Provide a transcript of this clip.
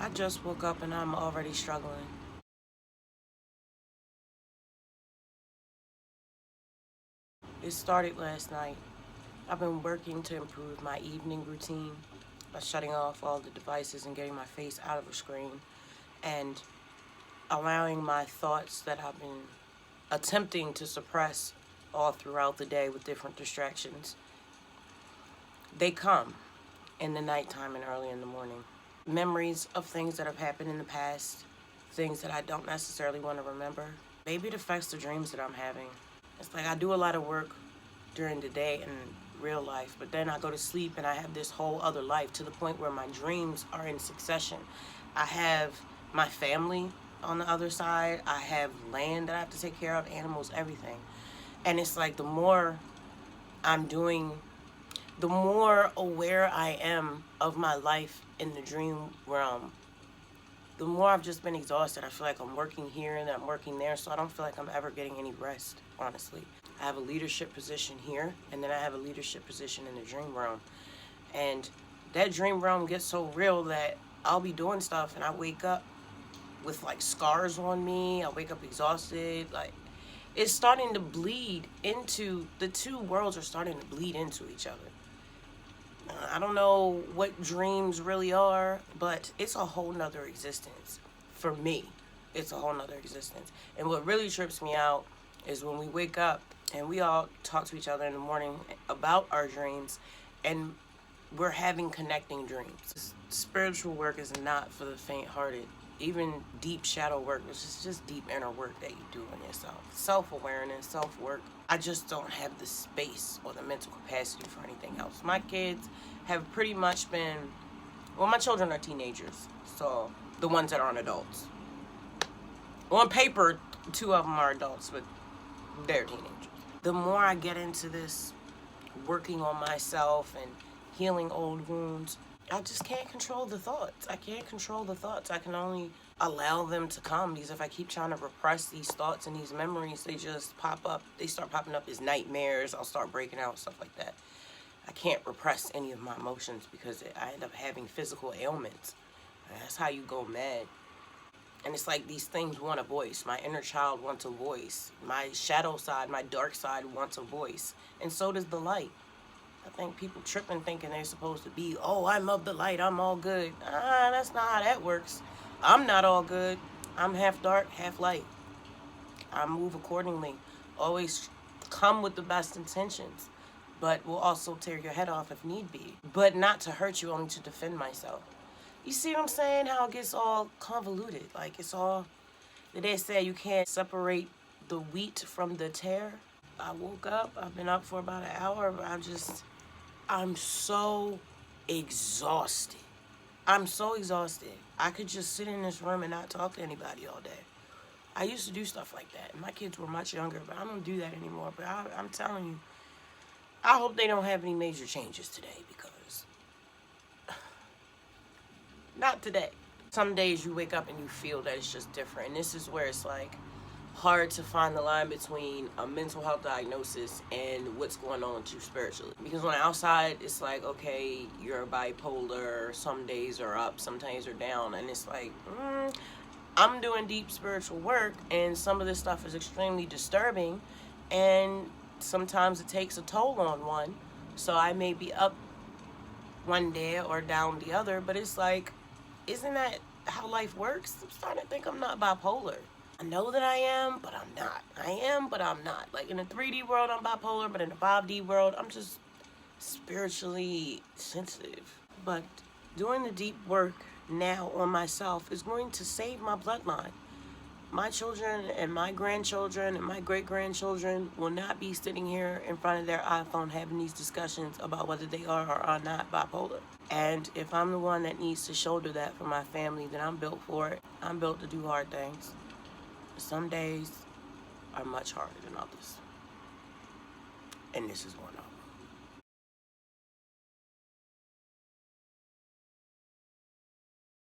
I just woke up and I'm already struggling. It started last night. I've been working to improve my evening routine by shutting off all the devices and getting my face out of a screen and allowing my thoughts that I've been attempting to suppress all throughout the day with different distractions. They come in the nighttime and early in the morning. Memories of things that have happened in the past, things that I don't necessarily want to remember. Maybe it affects the dreams that I'm having. It's like I do a lot of work during the day in real life, but then I go to sleep and I have this whole other life to the point where my dreams are in succession. I have my family on the other side. I have land that I have to take care of, animals, everything. And it's like the more I'm doing, the more aware I am of my life in the dream realm, the more I've just been exhausted. I feel like I'm working here and I'm working there, so I don't feel like I'm ever getting any rest, honestly. I have a leadership position here, and then I have a leadership position in the dream realm. And that dream realm gets so real that I'll be doing stuff and I wake up with like scars on me. I wake up exhausted. Like, it's starting to bleed into, the two worlds are starting to bleed into each other. I don't know what dreams really are, but it's a whole nother existence. For me, it's a whole nother existence. And what really trips me out is when we wake up and we all talk to each other in the morning about our dreams, and we're having connecting dreams. Spiritual work is not for the faint-hearted. Even deep shadow work, which is just deep inner work that you do on yourself. Self-awareness, self-work. I just don't have the space or the mental capacity for anything else. My kids have pretty much been, well, my children are teenagers, so the ones that aren't adults. On paper, 2 of them are adults, but they're teenagers. The more I get into this working on myself and healing old wounds, I just can't control the thoughts. I can't control the thoughts. I can only allow them to come, because if I keep trying to repress these thoughts and these memories, they just pop up. They start popping up as nightmares. I'll start breaking out, stuff like that. I can't repress any of my emotions because I end up having physical ailments. And that's how you go mad. And it's like these things want a voice. My inner child wants a voice. My shadow side, my dark side wants a voice. And so does the light. I think people tripping thinking they're supposed to be, oh, I'm of the light, I'm all good. That's not how that works. I'm not all good. I'm half dark, half light. I move accordingly. Always come with the best intentions, but will also tear your head off if need be. But not to hurt you, only to defend myself. You see what I'm saying? How it gets all convoluted. Like, it's all, they say you can't separate the wheat from the tare. I woke up, I've been up for about an hour, but I'm so exhausted. I'm so exhausted. I could just sit in this room and not talk to anybody all day. I used to do stuff like that. My kids were much younger, but I don't do that anymore. But I'm telling you, I hope they don't have any major changes today, because not today. Some days you wake up and you feel that it's just different. And this is where it's like hard to find the line between a mental health diagnosis and what's going on with you spiritually. Because on the outside, it's like, okay, you're bipolar, some days are up, some days are down, and it's like, I'm doing deep spiritual work, and some of this stuff is extremely disturbing, and sometimes it takes a toll on one. So I may be up one day or down the other, but it's like, isn't that how life works? I'm starting to think I'm not bipolar. I know that I am, but I'm not. I am, but I'm not. Like, in the 3D world, I'm bipolar, but in the 5D world, I'm just spiritually sensitive. But doing the deep work now on myself is going to save my bloodline. My children and my grandchildren and my great-grandchildren will not be sitting here in front of their iPhone having these discussions about whether they are or are not bipolar. And if I'm the one that needs to shoulder that for my family, then I'm built for it. I'm built to do hard things. Some days are much harder than others. And this is one of them.